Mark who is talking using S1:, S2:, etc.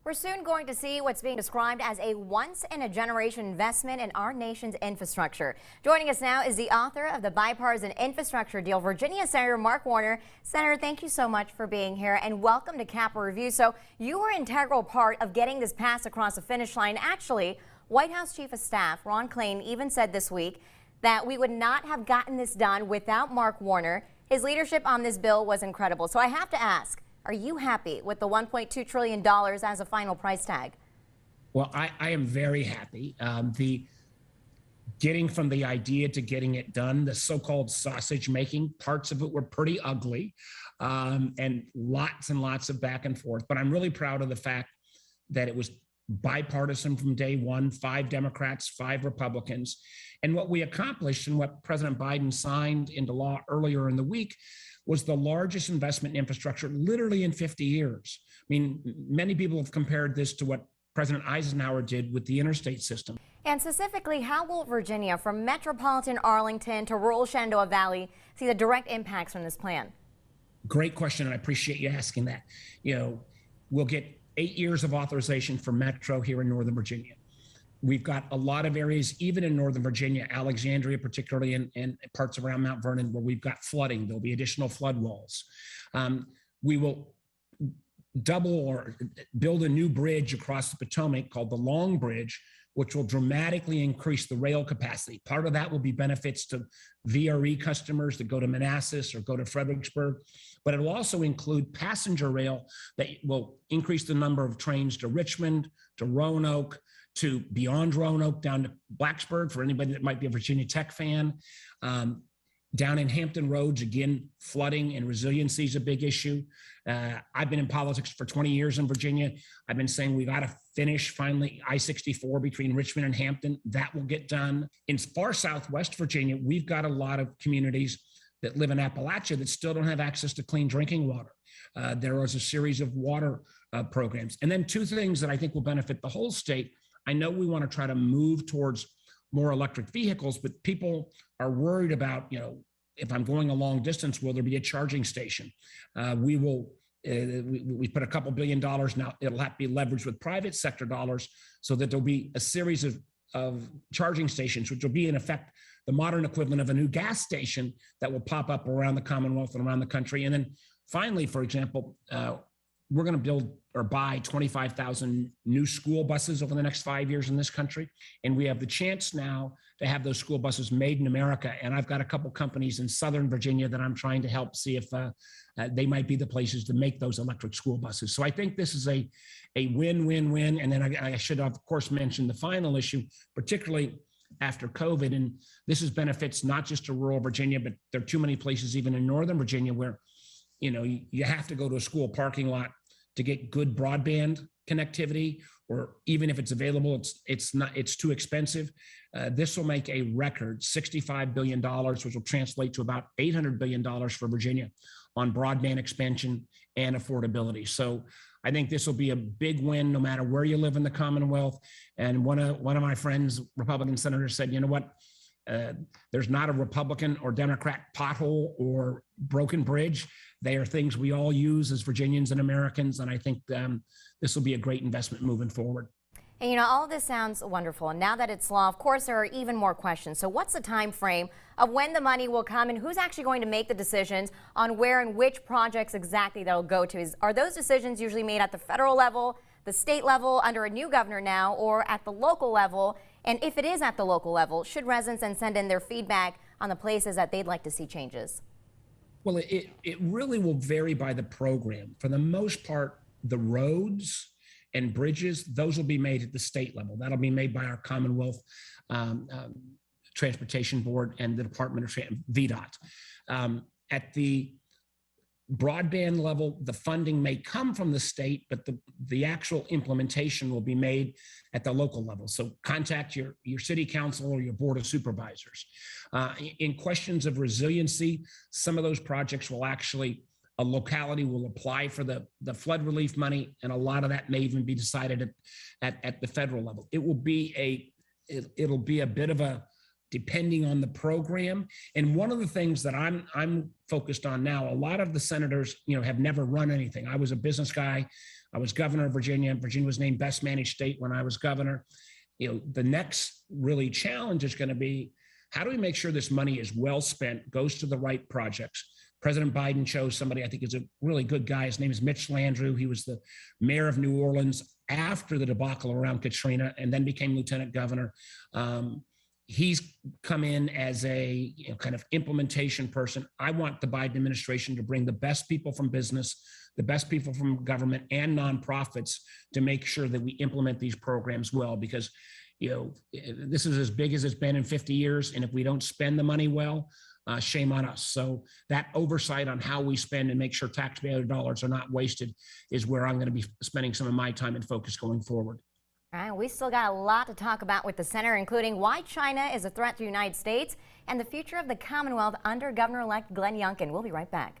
S1: We're soon going to see what's being described as a once-in-a-generation investment in our nation's infrastructure. Joining us now is the author of the Bipartisan Infrastructure Deal, Virginia Senator Mark Warner. Senator, thank you so much for being here and welcome to Capitol Review. So you were an integral part of getting this passed across the finish line. Actually, White House Chief of Staff Ron Klain even said this week that we would not have gotten this done without Mark Warner. His leadership on this bill was incredible. So I have to ask, are you happy with the $1.2 trillion as a final price tag?
S2: Well, I am very happy. The getting from the idea to getting it done, the so-called sausage making, parts of it were pretty ugly, and lots of back and forth. But I'm really proud of the fact that it was bipartisan from day one, 5 Democrats, 5 Republicans. And what we accomplished and what President Biden signed into law earlier in the week was the largest investment in infrastructure literally in 50 years. I mean, many people have compared this to what President Eisenhower did with the interstate system.
S1: And specifically, how will Virginia, from metropolitan Arlington to rural Shenandoah Valley, see the direct impacts from this plan?
S2: Great question, and I appreciate you asking that. You know, we'll get 8 years of authorization for Metro here in Northern Virginia. We've got a lot of areas, even in Northern Virginia, Alexandria, particularly in parts around Mount Vernon, where we've got flooding. There'll be additional flood walls. We will double or build a new bridge across the Potomac called the Long Bridge, which will dramatically increase the rail capacity. Part of that will be benefits to VRE customers that go to Manassas or go to Fredericksburg, but it'll also include passenger rail that will increase the number of trains to Richmond, to Roanoke, to beyond Roanoke down to Blacksburg for anybody that might be a Virginia Tech fan. Down in Hampton Roads, again, flooding and resiliency is a big issue. I've been in politics for 20 years in Virginia. I've been saying we got to finish finally I-64 between Richmond and Hampton. That will get done. In far southwest Virginia, we've got a lot of communities that live in Appalachia that still don't have access to clean drinking water. There is a series of water programs. And then 2 things that I think will benefit the whole state. I know we want to try to move towards more electric vehicles, but people are worried about, you know, if I'm going a long distance, will there be a charging station? We put a couple $2 billion now. It'll have to be leveraged with private sector dollars so that there'll be a series of charging stations, which will be in effect the modern equivalent of a new gas station that will pop up around the Commonwealth and around the country. And then finally, for example, we're going to build or buy 25,000 new school buses over the next 5 years in this country. And we have the chance now to have those school buses made in America. And I've got a couple companies in Southern Virginia that I'm trying to help see if they might be the places to make those electric school buses. So I think this is a win-win-win. And then I should, of course, mention the final issue, particularly after COVID. And this is benefits not just to rural Virginia, but there are too many places even in Northern Virginia where, you know, you have to go to a school parking lot to get good broadband connectivity, or even if it's available, it's too expensive. This will make a record $65 billion, which will translate to about $800 billion for Virginia on broadband expansion and affordability. So I think this will be a big win no matter where you live in the Commonwealth. And one of my friends, Republican senators, said, you know what? There's not a Republican or Democrat pothole or broken bridge. They are things we all use as Virginians and Americans, and I think this will be a great investment moving forward.
S1: And you know, all of this sounds wonderful. And now that it's law, of course, there are even more questions. So what's the time frame of when the money will come and who's actually going to make the decisions on where and which projects exactly that'll go to? Are those decisions usually made at the federal level, the state level under a new governor now, or at the local level? And if it is at the local level, should residents then send in their feedback on the places that they'd like to see changes?
S2: Well, it really will vary by the program. For the most part, the roads and bridges, those will be made at the state level. That'll be made by our Commonwealth Transportation Board and the Department of VDOT. At the broadband level, the funding may come from the state, but the actual implementation will be made at the local level. So contact your city council or your board of supervisors. In questions of resiliency, some of those projects will actually, a locality will apply for the flood relief money, and a lot of that may even be decided at the federal level. It'll be a bit of a depending on the program. And one of the things that I'm focused on now, a lot of the senators, have never run anything. I was a business guy. I was governor of Virginia. Virginia was named best managed state when I was governor. The next really challenge is going to be, how do we make sure this money is well spent, goes to the right projects? President Biden chose somebody I think is a really good guy. His name is Mitch Landrieu. He was the mayor of New Orleans after the debacle around Katrina and then became lieutenant governor. He's come in as a kind of implementation person. I want the Biden administration to bring the best people from business, the best people from government and nonprofits to make sure that we implement these programs well, because this is as big as it's been in 50 years. And if we don't spend the money well, shame on us. So that oversight on how we spend and make sure taxpayer dollars are not wasted is where I'm going to be spending some of my time and focus going forward.
S1: All right, we still got a lot to talk about with the center, including why China is a threat to the United States and the future of the Commonwealth under Governor-elect Glenn Youngkin. We'll be right back.